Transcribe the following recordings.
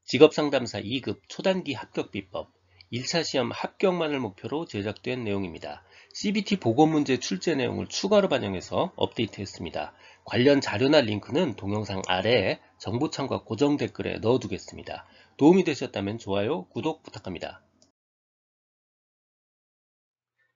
직업상담사 2급 초단기 합격 비법 1차 시험 합격만을 목표로 제작된 내용입니다. CBT 보고문제 출제 내용을 추가로 반영해서 업데이트했습니다. 관련 자료나 링크는 동영상 아래에 정보창과 고정 댓글에 넣어두겠습니다. 도움이 되셨다면 좋아요, 구독 부탁합니다.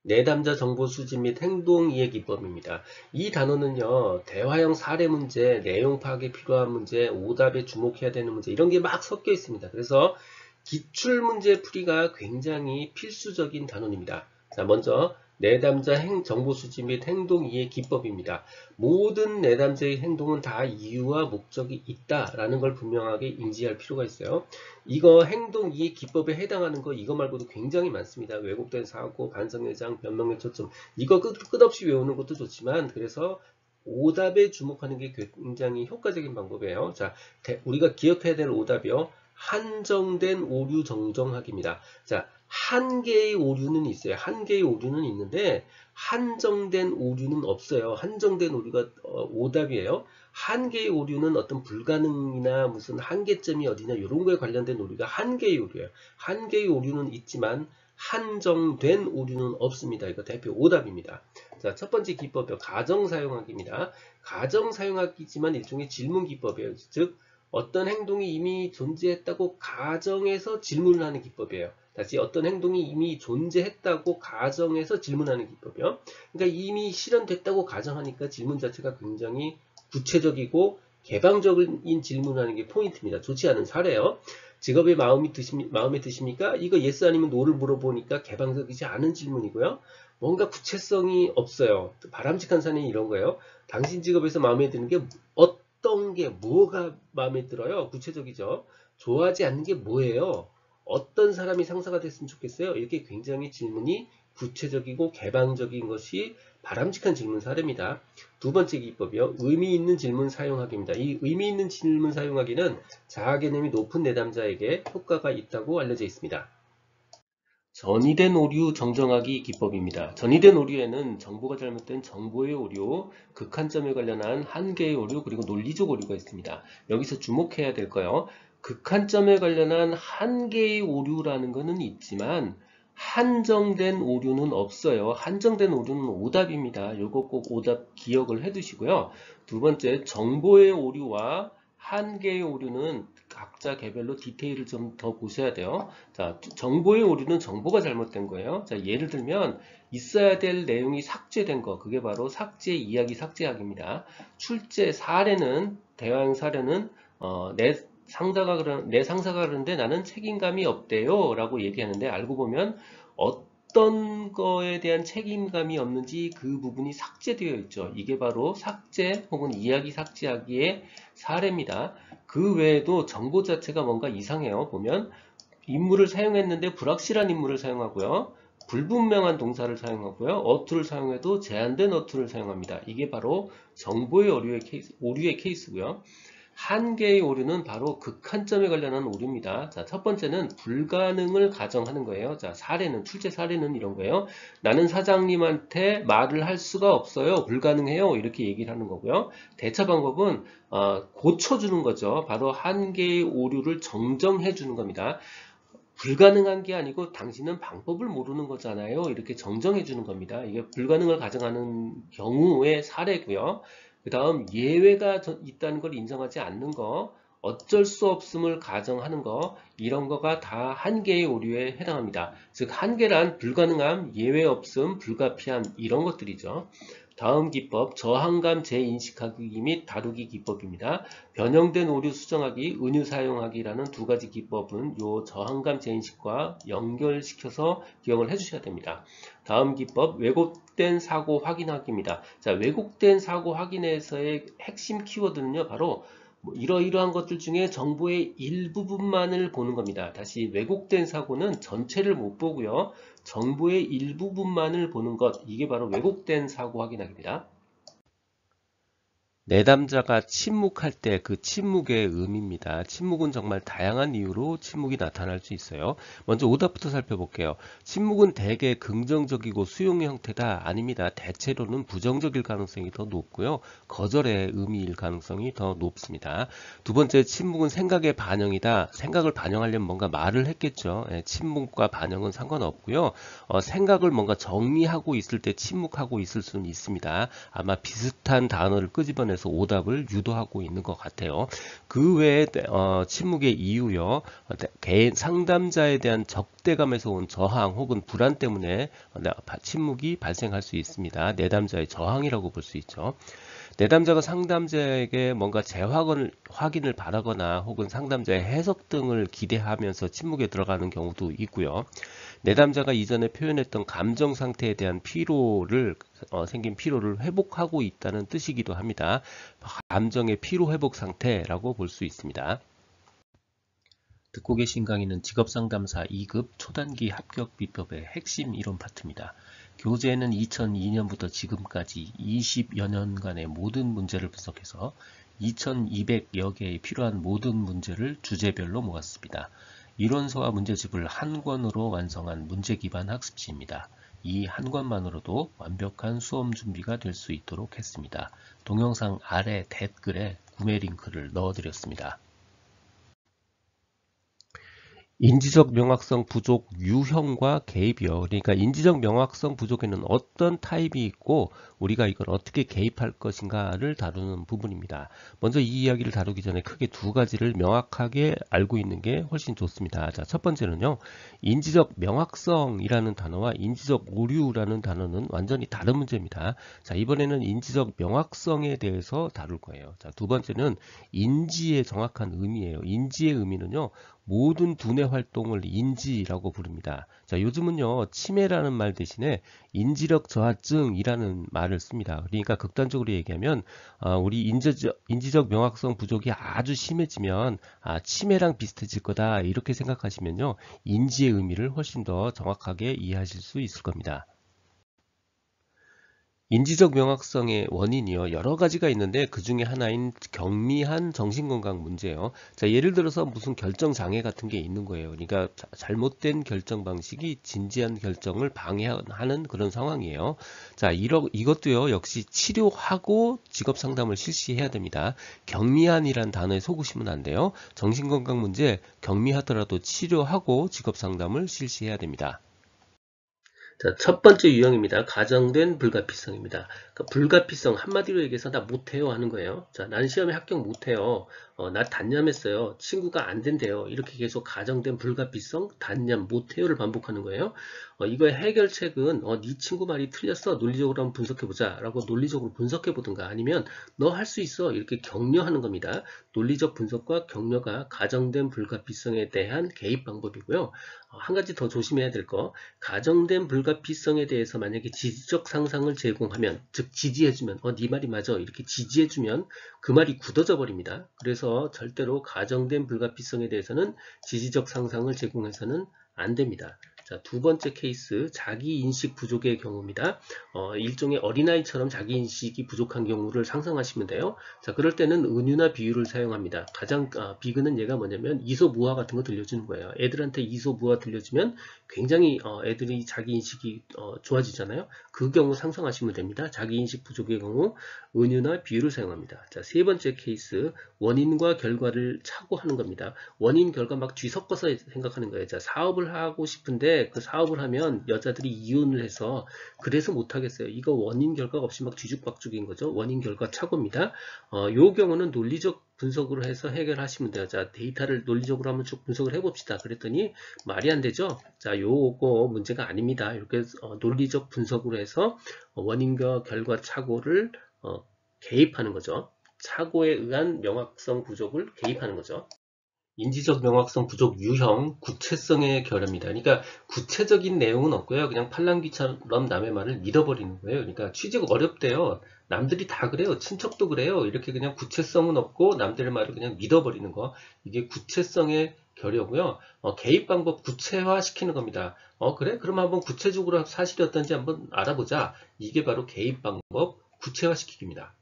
내담자 정보 수집 및 행동 이해 기법입니다. 이 단어는요, 대화형 사례 문제, 내용 파악에 필요한 문제, 오답에 주목해야 되는 문제, 이런 게 막 섞여 있습니다. 그래서 기출 문제 풀이가 굉장히 필수적인 단원입니다. 자, 먼저 내담자 정보 수집 및 행동 이해 기법입니다. 모든 내담자의 행동은 다 이유와 목적이 있다라는 걸 분명하게 인지할 필요가 있어요. 이거 행동 이해 기법에 해당하는 거 이거 말고도 굉장히 많습니다. 왜곡된 사고, 반성예장, 변명의 초점, 이거 끝없이 외우는 것도 좋지만 그래서 오답에 주목하는 게 굉장히 효과적인 방법이에요. 자, 우리가 기억해야 될 오답이요. 한정된 오류 정정하기입니다. 자, 한 개의 오류는 있어요. 한 개의 오류는 있는데 한정된 오류는 없어요. 한정된 오류가 오답이에요. 한 개의 오류는 어떤 불가능이나 무슨 한계점이 어디냐 이런 거에 관련된 오류가 한 개의 오류예요. 한 개의 오류는 있지만 한정된 오류는 없습니다. 이거 대표 오답입니다. 자, 첫 번째 기법이요. 가정 사용하기입니다. 가정 사용하기지만 일종의 질문 기법이에요. 즉 어떤 행동이 이미 존재했다고 가정해서 질문을 하는 기법이에요. 다시 어떤 행동이 이미 존재했다고 가정해서 질문하는 기법이요. 그러니까 이미 실현됐다고 가정하니까 질문 자체가 굉장히 구체적이고 개방적인 질문하는 게 포인트입니다. 좋지 않은 사례요. 직업에 마음에 드십니까? 이거 yes 아니면 no를 물어보니까 개방적이지 않은 질문이고요. 뭔가 구체성이 없어요. 바람직한 사례는 이런 거예요. 당신 직업에서 마음에 드는 게 어떤 게 뭐가 마음에 들어요? 구체적이죠. 좋아하지 않는 게 뭐예요? 어떤 사람이 상사가 됐으면 좋겠어요? 이렇게 굉장히 질문이 구체적이고 개방적인 것이 바람직한 질문 사례입니다. 두 번째 기법이요. 의미 있는 질문 사용하기입니다. 이 의미 있는 질문 사용하기는 자아 개념이 높은 내담자에게 효과가 있다고 알려져 있습니다. 전이된 오류 정정하기 기법입니다. 전이된 오류에는 정보가 잘못된 정보의 오류, 극한점에 관련한 한계의 오류, 그리고 논리적 오류가 있습니다. 여기서 주목해야 될 거요. 극한점에 관련한 한계의 오류라는 것은 있지만 한정된 오류는 없어요. 한정된 오류는 오답입니다. 이거 꼭 오답 기억을 해두시고요. 두 번째, 정보의 오류와 한계의 오류는 각자 개별로 디테일을 좀 더 보셔야 돼요. 자, 정보의 오류는 정보가 잘못된 거예요. 자, 예를 들면 있어야 될 내용이 삭제된 거, 그게 바로 삭제 이야기 삭제하기입니다. 출제 사례는 대화형 사례는 내 상사가 그러는데 나는 책임감이 없대요 라고 얘기하는데 알고 보면 어떤 거에 대한 책임감이 없는지 그 부분이 삭제되어 있죠. 이게 바로 삭제 혹은 이야기 삭제하기의 사례입니다. 그 외에도 정보 자체가 뭔가 이상해요. 보면 인물을 사용했는데 불확실한 인물을 사용하고요. 불분명한 동사를 사용하고요. 어투를 사용해도 제한된 어투를 사용합니다. 이게 바로 정보의 오류의 케이스고요. 한계의 오류는 바로 극한점에 관련한 오류입니다. 자, 첫 번째는 불가능을 가정하는 거예요. 자, 출제 사례는 이런 거예요. 나는 사장님한테 말을 할 수가 없어요. 불가능해요. 이렇게 얘기를 하는 거고요. 대처 방법은 고쳐주는 거죠. 바로 한계의 오류를 정정해 주는 겁니다. 불가능한 게 아니고 당신은 방법을 모르는 거잖아요. 이렇게 정정해 주는 겁니다. 이게 불가능을 가정하는 경우의 사례고요. 그 다음 예외가 있다는 걸 인정하지 않는 거, 어쩔 수 없음을 가정하는 거, 이런 거가 다 한계의 오류에 해당합니다. 즉 한계란 불가능함, 예외 없음, 불가피함 이런 것들이죠. 다음 기법, 저항감 재인식하기 및 다루기 기법입니다. 변형된 오류 수정하기, 은유 사용하기라는 두 가지 기법은 요 저항감 재인식과 연결시켜서 기억을 해주셔야 됩니다. 다음 기법, 왜곡된 사고 확인하기입니다. 자, 왜곡된 사고 확인에서의 핵심 키워드는요, 바로 이러이러한 것들 중에 정보의 일부분만을 보는 겁니다. 다시 왜곡된 사고는 전체를 못 보고요. 정보의 일부분만을 보는 것, 이게 바로 왜곡된 사고 확인하기입니다. 내담자가 침묵할 때 그 침묵의 의미입니다. 침묵은 정말 다양한 이유로 침묵이 나타날 수 있어요. 먼저 오답부터 살펴볼게요. 침묵은 대개 긍정적이고 수용 형태다. 아닙니다. 대체로는 부정적일 가능성이 더 높고요. 거절의 의미일 가능성이 더 높습니다. 두 번째, 침묵은 생각의 반영이다. 생각을 반영하려면 뭔가 말을 했겠죠. 침묵과 반영은 상관없고요. 생각을 뭔가 정리하고 있을 때 침묵하고 있을 수는 있습니다. 아마 비슷한 단어를 끄집어내서 오답을 유도하고 있는 것 같아요. 그 외에 침묵의 이유요. 개인 상담자에 대한 적대감에서 온 저항 혹은 불안 때문에 침묵이 발생할 수 있습니다. 내담자의 저항이라고 볼 수 있죠. 내담자가 상담자에게 뭔가 확인을 바라거나 혹은 상담자의 해석 등을 기대하면서 침묵에 들어가는 경우도 있고요. 내담자가 이전에 표현했던 감정 상태에 대한 생긴 피로를 회복하고 있다는 뜻이기도 합니다. 감정의 피로 회복 상태라고 볼 수 있습니다. 듣고 계신 강의는 직업상담사 2급 초단기 합격 비법의 핵심 이론 파트입니다. 교재에는 2002년부터 지금까지 20여 년간의 모든 문제를 분석해서 2200여 개의 필요한 모든 문제를 주제별로 모았습니다. 이론서와 문제집을 한 권으로 완성한 문제 기반 학습지입니다. 이 한 권만으로도 완벽한 수험 준비가 될 수 있도록 했습니다. 동영상 아래 댓글에 구매 링크를 넣어드렸습니다. 인지적 명확성 부족 유형과 개입이요. 그러니까 인지적 명확성 부족에는 어떤 타입이 있고 우리가 이걸 어떻게 개입할 것인가를 다루는 부분입니다. 먼저 이 이야기를 다루기 전에 크게 두 가지를 명확하게 알고 있는 게 훨씬 좋습니다. 자, 첫 번째는요. 인지적 명확성이라는 단어와 인지적 오류라는 단어는 완전히 다른 문제입니다. 자, 이번에는 인지적 명확성에 대해서 다룰 거예요. 자, 두 번째는 인지의 정확한 의미예요. 인지의 의미는요. 모든 두뇌 활동을 인지라고 부릅니다. 자, 요즘은요, 치매라는 말 대신에 인지력 저하증이라는 말을 씁니다. 그러니까 극단적으로 얘기하면, 우리 인지적 명확성 부족이 아주 심해지면, 치매랑 비슷해질 거다. 이렇게 생각하시면요, 인지의 의미를 훨씬 더 정확하게 이해하실 수 있을 겁니다. 인지적 명확성의 원인이요. 여러 가지가 있는데 그 중에 하나인 경미한 정신건강 문제예요. 자, 예를 들어서 무슨 결정 장애 같은 게 있는 거예요. 그러니까 잘못된 결정 방식이 진지한 결정을 방해하는 그런 상황이에요. 자, 이것도요. 역시 치료하고 직업 상담을 실시해야 됩니다. 경미한이란 단어에 속으시면 안 돼요. 정신건강 문제 경미하더라도 치료하고 직업 상담을 실시해야 됩니다. 자, 첫 번째 유형입니다. 가정된 불가피성입니다. 그러니까 불가피성 한마디로 얘기해서 나 못해요 하는 거예요. 자, 난 시험에 합격 못해요. 나 단념했어요. 친구가 안 된대요. 이렇게 계속 가정된 불가피성, 단념, 못해요를 반복하는 거예요. 이거의 해결책은 네 친구 말이 틀렸어. 논리적으로 한번 분석해보자 라고 논리적으로 분석해보든가 아니면 너 할 수 있어. 이렇게 격려하는 겁니다. 논리적 분석과 격려가 가정된 불가피성에 대한 개입 방법이고요. 한 가지 더 조심해야 될 거, 가정된 불가피성에 대해서 만약에 지지적 상상을 제공하면, 즉 지지해주면 네 말이 맞아 이렇게 지지해주면 그 말이 굳어져 버립니다. 그래서 절대로 가정된 불가피성에 대해서는 지지적 상상을 제공해서는 안 됩니다. 자, 두 번째 케이스, 자기인식 부족의 경우입니다. 일종의 어린아이처럼 자기인식이 부족한 경우를 상상하시면 돼요. 자, 그럴 때는 은유나 비유를 사용합니다. 가장 비근은 얘가 뭐냐면 이소무화 같은 거 들려주는 거예요. 애들한테 이소무화 들려주면 굉장히 애들이 자기인식이 좋아지잖아요. 그 경우 상상하시면 됩니다. 자기인식 부족의 경우 은유나 비유를 사용합니다. 자, 세 번째 케이스, 원인과 결과를 착오하는 겁니다. 원인, 결과 막 뒤섞어서 생각하는 거예요. 자, 사업을 하고 싶은데 그 사업을 하면 여자들이 이혼을 해서 그래서 못하겠어요. 이거 원인, 결과가 없이 막 뒤죽박죽인 거죠. 원인, 결과 착오입니다. 요 경우는 논리적 분석으로 해서 해결하시면 돼요. 자, 데이터를 논리적으로 한번 쭉 분석을 해봅시다. 그랬더니 말이 안 되죠. 자, 요거 문제가 아닙니다. 이렇게 논리적 분석으로 해서 원인과 결과 착오를 개입하는 거죠. 착오에 의한 명확성 부족을 개입하는 거죠. 인지적 명확성 부족 유형, 구체성의 결합입니다. 그러니까 구체적인 내용은 없고요. 그냥 팔랑귀처럼 남의 말을 믿어버리는 거예요. 그러니까 취직 어렵대요. 남들이 다 그래요. 친척도 그래요. 이렇게 그냥 구체성은 없고 남들의 말을 그냥 믿어버리는 거. 이게 구체성의 결여고요. 개입 방법 구체화 시키는 겁니다. 그래? 그럼 한번 구체적으로 사실이 어떤지 한번 알아보자. 이게 바로 개입 방법 구체화 시키기입니다.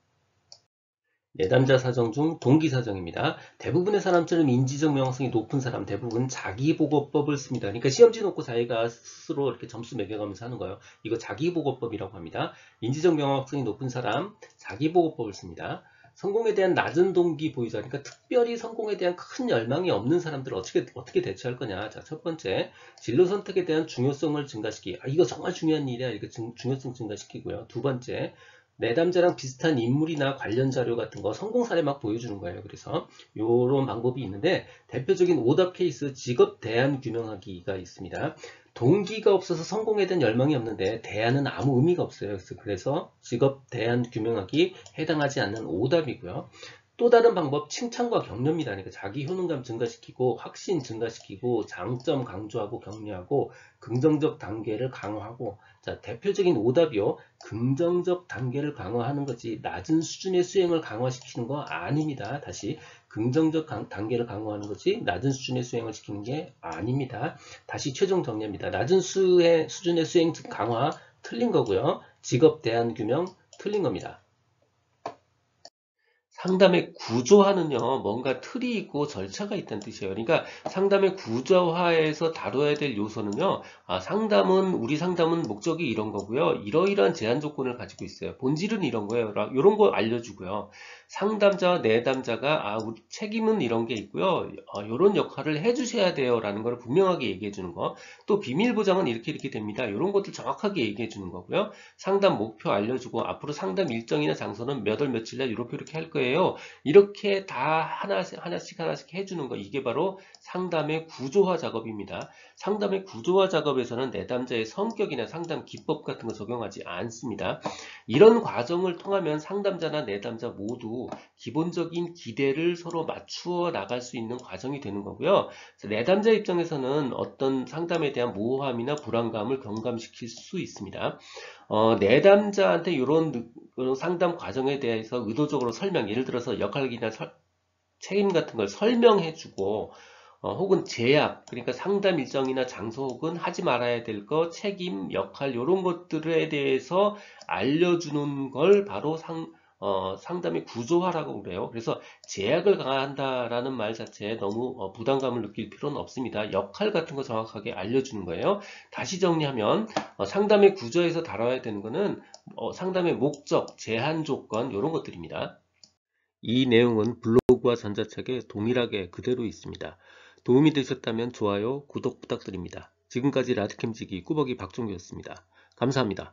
내담자 사정 중 동기 사정입니다. 대부분의 사람처럼 인지적 명확성이 높은 사람 대부분 자기보고법을 씁니다. 그러니까 시험지 놓고 자기가 스스로 이렇게 점수 매겨가면서 하는 거예요. 이거 자기보고법이라고 합니다. 인지적 명확성이 높은 사람 자기보고법을 씁니다. 성공에 대한 낮은 동기 보유자, 그러니까 특별히 성공에 대한 큰 열망이 없는 사람들을 어떻게 대처할 거냐. 자, 첫 번째, 진로 선택에 대한 중요성을 증가시키기. 이거 정말 중요한 일이야. 이거 중요성 증가시키고요. 두 번째, 내담자랑 비슷한 인물이나 관련 자료 같은 거 성공 사례 막 보여주는 거예요. 그래서 이런 방법이 있는데 대표적인 오답 케이스 직업 대안 규명하기가 있습니다. 동기가 없어서 성공에 대한 열망이 없는데 대안은 아무 의미가 없어요. 그래서 직업 대안 규명하기 해당하지 않는 오답이고요. 또 다른 방법 칭찬과 격려입니다. 그러니까 자기 효능감 증가시키고 확신 증가시키고 장점 강조하고 격려하고 긍정적 단계를 강화하고 자 대표적인 오답이요. 긍정적 단계를 강화하는 거지 낮은 수준의 수행을 강화시키는 거 아닙니다. 다시 긍정적 단계를 강화하는 거지 낮은 수준의 수행을 시키는 게 아닙니다. 다시 최종 정리합니다. 낮은 수준의 수행 강화 틀린 거고요. 직업 대안 규명 틀린 겁니다. 상담의 구조화는요, 뭔가 틀이 있고 절차가 있다는 뜻이에요. 그러니까 상담의 구조화에서 다뤄야 될 요소는요, 우리 상담은 목적이 이런 거고요. 이러이러한 제한 조건을 가지고 있어요. 본질은 이런 거예요. 이런 거 알려주고요. 상담자와 내담자가, 우리 책임은 이런 게 있고요. 이런 역할을 해주셔야 돼요. 라는 걸 분명하게 얘기해 주는 거. 또 비밀 보장은 이렇게 됩니다. 이런 것들 정확하게 얘기해 주는 거고요. 상담 목표 알려주고, 앞으로 상담 일정이나 장소는 몇 월 며칠 날 이렇게 할 거예요. 이렇게 다 하나씩 해주는 거 이게 바로 상담의 구조화 작업입니다. 상담의 구조화 작업에서는 내담자의 성격이나 상담 기법 같은 거 적용하지 않습니다. 이런 과정을 통하면 상담자나 내담자 모두 기본적인 기대를 서로 맞추어 나갈 수 있는 과정이 되는 거고요. 내담자 입장에서는 어떤 상담에 대한 모호함이나 불안감을 경감시킬 수 있습니다. 내담자한테 이런 상담 과정에 대해서 의도적으로 예를 들어서 역할이나 책임 같은 걸 설명해주고, 혹은 제약, 그러니까 상담 일정이나 장소 혹은 하지 말아야 될 거, 책임, 역할, 이런 것들에 대해서 알려주는 걸 바로 상담의 구조화라고 그래요. 그래서 제약을 강화한다라는 말 자체에 너무 부담감을 느낄 필요는 없습니다. 역할 같은 거 정확하게 알려주는 거예요. 다시 정리하면 상담의 구조에서 다뤄야 되는 거는 상담의 목적, 제한 조건 이런 것들입니다. 이 내용은 블로그와 전자책에 동일하게 그대로 있습니다. 도움이 되셨다면 좋아요, 구독 부탁드립니다. 지금까지 라드캠지기 꾸벅이 박종규였습니다. 감사합니다.